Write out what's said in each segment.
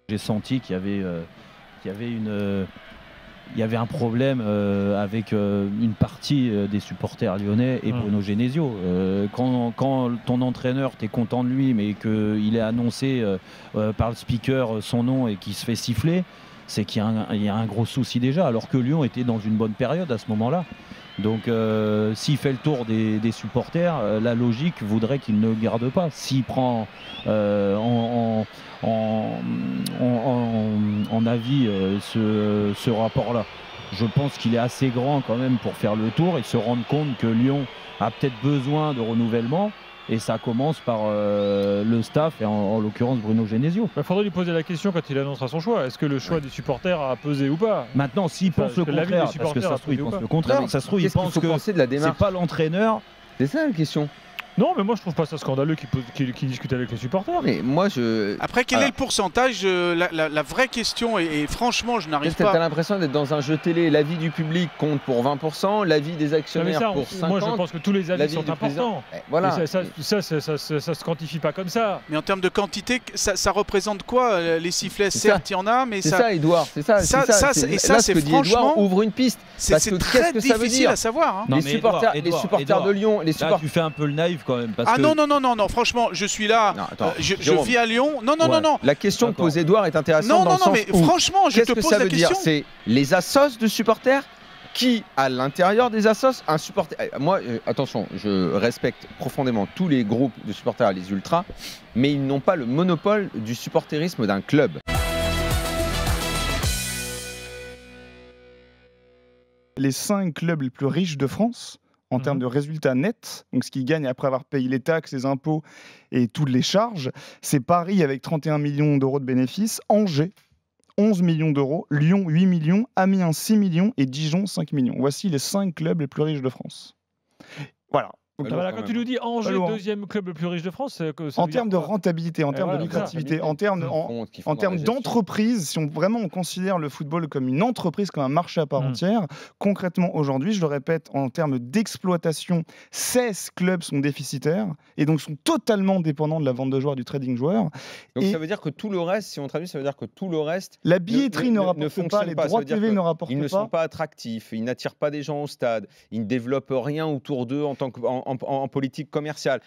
J'ai senti il y avait un problème avec une partie des supporters lyonnais et Bruno Genesio. Quand ton entraîneur, tu es content de lui, mais qu'il est annoncé par le speaker son nom et qu'il se fait siffler, c'est qu'il y a un gros souci déjà, alors que Lyon était dans une bonne période à ce moment-là. Donc s'il fait le tour des supporters, la logique voudrait qu'il ne garde pas. S'il prend en avis ce rapport-là, je pense qu'il est assez grand quand même pour faire le tour et se rendre compte que Lyon a peut-être besoin de renouvellement. Et ça commence par le staff, et en l'occurrence Bruno Genesio. Il faudrait lui poser la question quand il annoncera son choix. Est-ce que le choix des supporters a pesé ou pas? Maintenant, s'il pense le contraire, parce que ça se trouve, il pense le contraire, ça se trouve, il pense que c'est pas l'entraîneur. C'est ça la question. Non, mais moi je trouve pas ça scandaleux qu'il discute avec les supporters. Mais moi Après, quel est le pourcentage la vraie question, et franchement, je n'arrive pas. T'as l'impression d'être dans un jeu télé. L'avis du public compte pour 20%, l'avis des actionnaires pour 50%. Moi je pense que tous les avis sont importants. Voilà. Ça se quantifie pas comme ça. Mais en termes de quantité, ça représente quoi les sifflets? Certes, il y en a, mais c'est ça, Edouard. C'est ça. Et ça, c'est franchement ouvre une piste. C'est très difficile à savoir. Les supporters de Lyon, là, tu fais un peu le naïf. Quand même, parce que... non, franchement, je suis là, je vis à Lyon. Non. La question que pose Edouard est intéressante dans le sens où, franchement, je te pose la question. C'est les assos de supporters qui, à l'intérieur des assos, un supporter... Moi, attention, je respecte profondément tous les groupes de supporters, les ultras, mais ils n'ont pas le monopole du supporterisme d'un club. Les 5 clubs les plus riches de France, en termes de résultats nets, donc ce qu'ils gagnent après avoir payé les taxes, les impôts et toutes les charges, c'est Paris avec 31 millions d'euros de bénéfices, Angers 11 millions d'euros, Lyon 8 millions, Amiens 6 millions et Dijon 5 millions. Voici les 5 clubs les plus riches de France. Voilà. Quand tu nous dis Angers, deuxième club le plus riche de France, en termes de rentabilité, en termes de lucrativité, en termes d'entreprise, si on considère le football comme une entreprise, comme un marché à part entière, concrètement aujourd'hui, je le répète, en termes d'exploitation, 16 clubs sont déficitaires et donc sont totalement dépendants de la vente de joueurs, du trading joueurs. Donc ça veut dire que tout le reste, si on traduit, ça veut dire que tout le reste, la billetterie ne rapporte pas, les droits TV ne rapportent pas. Ils ne sont pas attractifs, ils n'attirent pas des gens au stade, ils ne développent rien autour d'eux en politique commerciale.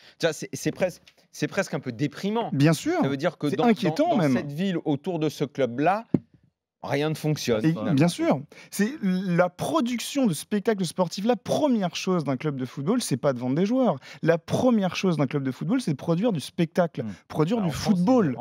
C'est presque un peu déprimant. Bien sûr. Ça veut dire que dans cette ville, autour de ce club-là, rien ne fonctionne. Bien sûr. C'est la production de spectacles sportifs. La première chose d'un club de football, c'est pas de vendre des joueurs. La première chose d'un club de football, c'est de produire du spectacle, produire du football.